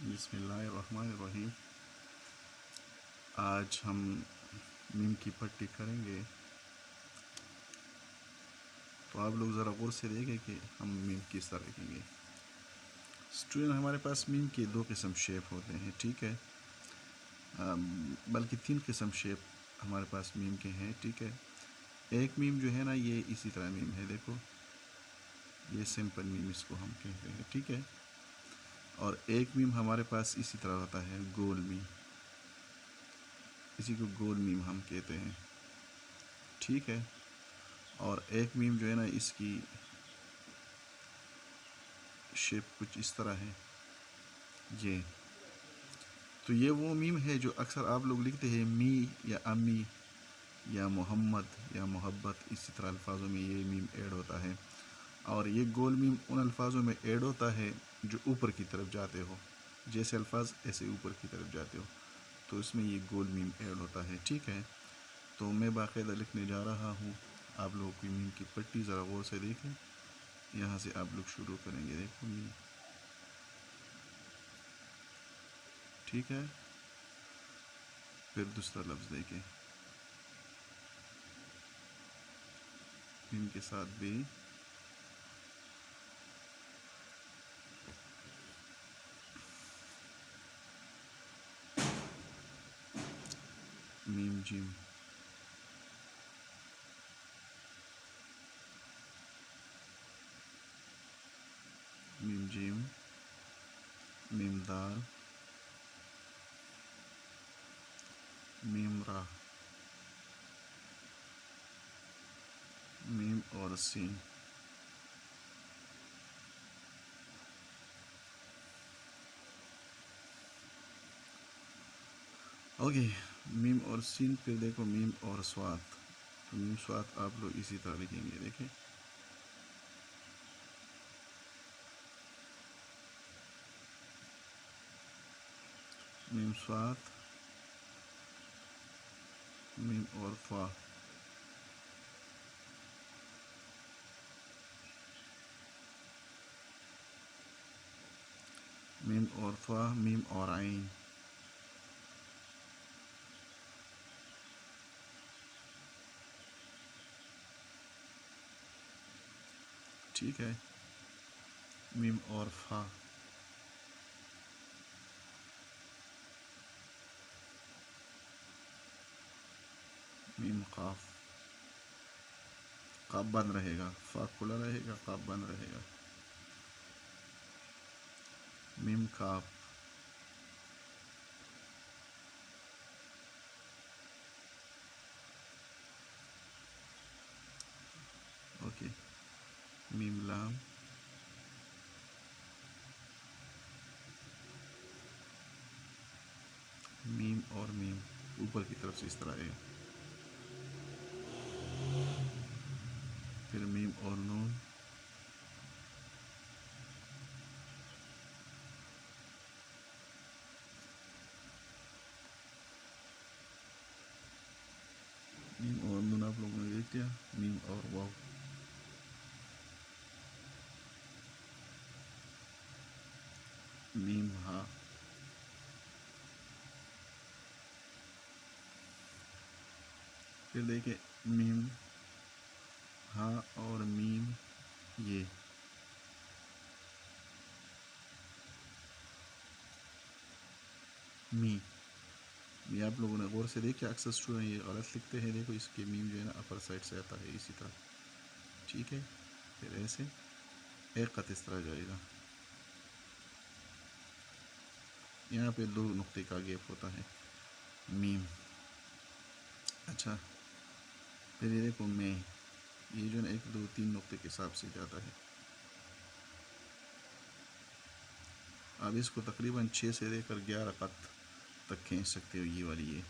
بسم اللہ الرحمن الرحیم۔ آج ہم میم کی پٹی کریں گے، تو آپ لوگ ذرا غور سے دیکھیں کہ ہم میم کس طرح لکھیں گے۔ اسٹوڈنٹ، ہمارے پاس میم کے دو قسم شیپ ہوتے ہیں، ٹھیک ہے، بلکہ تین قسم شیپ ہمارے پاس میم کے ہیں، ٹھیک ہے۔ ایک میم جو ہے نا، یہ اسی طرح میم ہے، دیکھو یہ سمپل میم اس کو ہم کہتے ہیں، ٹھیک ہے۔ اور ایک میم ہمارے پاس اسی طرح ہوتا ہے، گول میم، اسی کو گول میم ہم کہتے ہیں، ٹھیک ہے۔ اور ایک میم جو ہے نا، اس کی شیپ کچھ اس طرح ہے، یہ تو یہ وہ میم ہے جو اکثر آپ لوگ لکھتے ہیں می یا امی یا محمد یا محبت، اسی طرح الفاظوں میں یہ میم ایڈ ہوتا ہے۔ اور یہ گول میم ان الفاظوں میں ایڈ ہوتا ہے جو اوپر کی طرف جاتے ہو، جیسے الفاظ ایسے اوپر کی طرف جاتے ہو، تو اس میں یہ گول میم ایڈ ہوتا ہے، ٹھیک ہے۔ تو میں باقاعدہ لکھنے جا رہا ہوں، آپ لوگوں کی میم کی پٹی ذرا غور سے دیکھیں، یہاں سے آپ لوگ شروع کریں گے، دیکھو میم، ٹھیک ہے۔ پھر دوسرا لفظ دیکھیں، میم کے ساتھ بھی میم جیم، میم جیم، میم دال، میم را، میم اور سین، اوکے۔ میم اور سین، پھر دیکھو میم اور سوات، تو میم سوات آپ لوگ اسی طرح لکھیں گے، دیکھیں میم سوات، میم اور فا، میم اور فا، میم اور عین، ٹھیک ہے۔ میم اور فا، میم قاف، قاف بند رہے گا، فا کھلا رہے گا، قاف بند رہے گا، میم کاف، اوکے۔ میم لام، میم اور میم اوپر کی طرف سے اس طرح ہے، پھر میم اور نون، میم اور نون آپ لوگوں نے دیکھ لیا، میم اور واو، میم ہا، پھر دیکھیں میم ہا اور میم یہ، می، یہ آپ لوگوں نے غور سے دیکھا، اکثر اسٹوڈنٹ یہ غلط لکھتے ہیں، دیکھو اس کے میم جو ہے نا اپر سائڈ سے آتا ہے اسی طرح، ٹھیک ہے۔ پھر ایسے ایک خط اس طرح جائے گا، یہاں پہ دو نقطے کا گیپ ہوتا ہے، میم، اچھا۔ پھر یہ دیکھو میں، یہ جو نا ایک دو تین نقطے کے حساب سے جاتا ہے، آپ اس کو تقریباً 6 سے لے کر 11 خط تک کھینچ سکتے ہو، یہ والی یہ